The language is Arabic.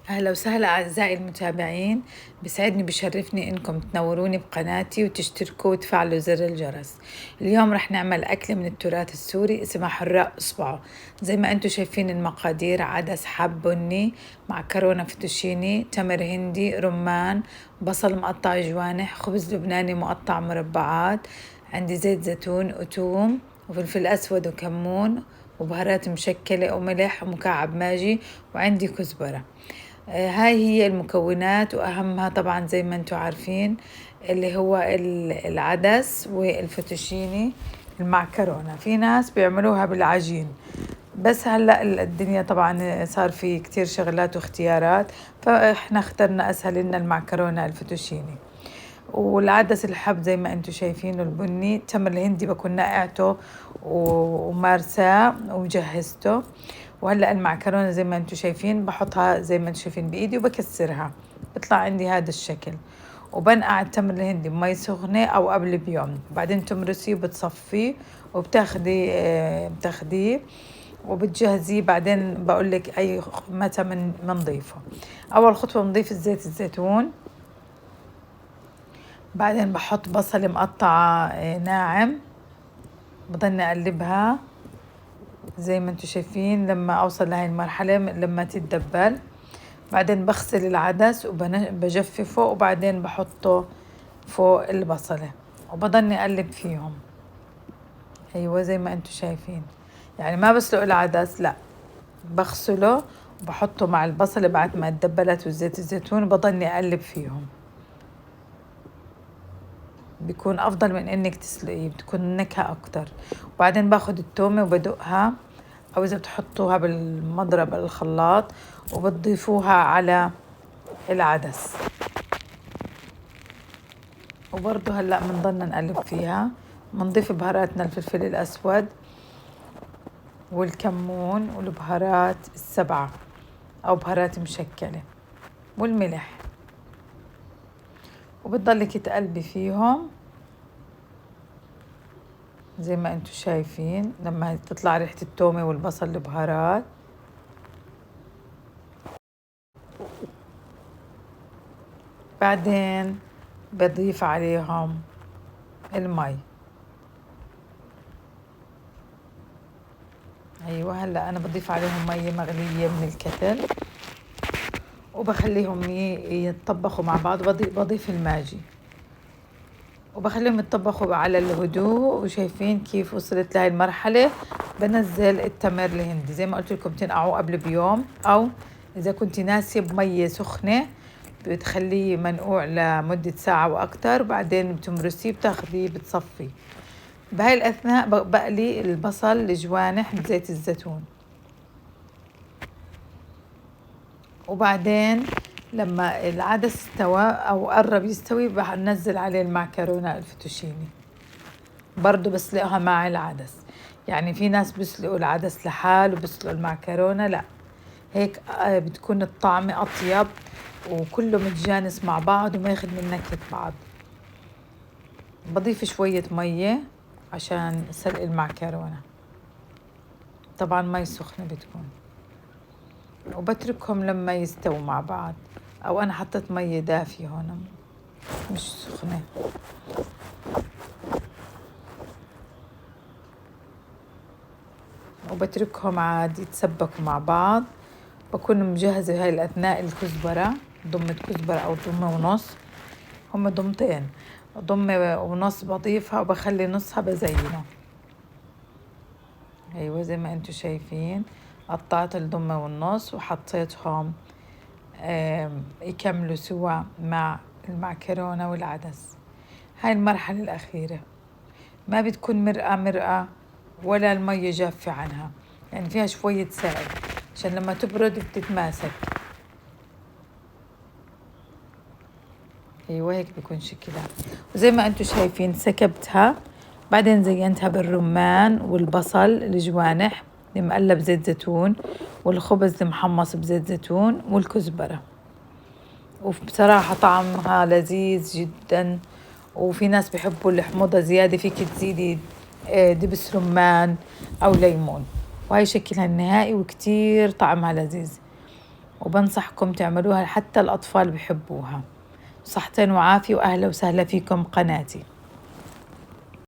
أهلا وسهلا أعزائي المتابعين. بسعدني بشرفني إنكم تنوروني بقناتي وتشتركوا وتفعلوا زر الجرس. اليوم رح نعمل أكلة من التراث السوري اسمها حراق إصبعه. زي ما أنتم شايفين المقادير: عدس حب بني، معكرونة فيتوشيني، تمر هندي، رمان، بصل مقطع جوانح، خبز لبناني مقطع مربعات، عندي زيت زيتون وتوم وفلفل أسود وكمون وبهارات مشكلة وملح ومكعب ماجي، وعندي كزبرة. هاي هي المكونات، وأهمها طبعا زي ما انتم عارفين اللي هو العدس والفوتوشيني. المعكرونة في ناس بيعملوها بالعجين، بس هلأ الدنيا طبعا صار في كتير شغلات واختيارات، فإحنا اخترنا أسهل لنا المعكرونة الفوتوشيني. والعدس الحب زي ما انتم شايفينه البني. التمر الهندي بكون نقعته ومارساه وجهزته. وهلا المعكرونه زي ما انتم شايفين بحطها زي ما انتم شايفين بايدي وبكسرها، بيطلع عندي هذا الشكل. وبنقع التمر الهندي بمي سخنة أو قبل بيوم، بعدين تمرسيه وبتصفيه بتاخديه وبتجهزيه. بعدين بقول لك أي متى منضيفه. أول خطوة بنضيف زيت الزيتون، بعدين بحط بصل مقطعة ناعم، بضلني أقلبها زي ما انتم شايفين لما أوصل لهاي المرحلة لما تتدبل. بعدين بغسل العدس وبجففه، وبعدين بحطه فوق البصلة وبضلني أقلب فيهم. أيوة زي ما انتم شايفين، يعني ما بسلق العدس، لا، بغسله وبحطه مع البصلة بعد ما تدبلت وزيت الزيتون، وبضلني أقلب فيهم. بيكون أفضل من إنك تسلقيه، بتكون نكهة أكتر. وبعدين باخد التومة وبدقها، أو إذا بتحطوها بالمضرب الخلاط وبتضيفوها على العدس. وبرضه هلأ بنضلنا نقلب فيها. بنضيف بهاراتنا: الفلفل الأسود والكمون والبهارات السبعة أو بهارات مشكلة والملح، وبتضلك تقلبي فيهم زي ما انتم شايفين لما تطلع ريحة التومة والبصل البهارات. بعدين بضيف عليهم المي. ايوه هلا انا بضيف عليهم مية مغلية من الكتل، وبخليهم يتطبخوا مع بعض. بضيف الماجي وبخليهم يتطبخوا على الهدوء. وشايفين كيف وصلت لهي المرحلة؟ بنزل التمر الهندي زي ما قلت لكم، تنقعوه قبل بيوم، او اذا كنت ناسية بمية سخنة بتخليه منقوع لمدة ساعة واكتر، بعدين بتمرسيه بتاخديه بتصفيه. بهاي الاثناء بقلي البصل الجوانح بزيت الزيتون، وبعدين لما العدس استوى او قرب يستوي بنزل عليه المعكرونة الفوتوشيني. برضو بسلقها مع العدس، يعني في ناس بيسلقوا العدس لحال وبيسلقوا المعكرونة، لا، هيك بتكون الطعم أطيب وكله متجانس مع بعض وما ياخد من نكهة بعض. بضيف شوية مية عشان سلق المعكرونة، طبعا مي سخنة بتكون، وبتركهم لما يستووا مع بعض. أو أنا حطيت مية دافية هون مش سخنة. وبتركهم عاد يتسبكوا مع بعض. بكون مجهزة هاي الأثناء الكزبرة، ضمة كزبرة أو ضمة ونص، هم ضمتين، ضمة ونص بضيفها وبخلي نصها بزينه. أيوة زي ما انتوا شايفين قطعت الضمة والنص وحطيتهم يكملوا سوا مع المعكرونة والعدس. هاي المرحلة الأخيرة ما بتكون مرقة ولا المية جافة عنها، يعني فيها شوية سائل عشان لما تبرد بتتماسك. ايوه هيك بيكون شكلها. وزي ما انتم شايفين سكبتها، بعدين زينتها بالرمان والبصل الجوانح المقلب بزيت زيتون، والخبز المحمص بزيت زيتون والكزبرة. وبصراحة طعمها لذيذ جدا. وفي ناس بيحبوا الحموضة زيادة، فيك تزيدي دبس رمان أو ليمون. وهي شكلها النهائي وكتير طعمها لذيذ. وبنصحكم تعملوها، حتى الأطفال بحبوها. صحتين وعافية، وأهلا وسهلا فيكم قناتي.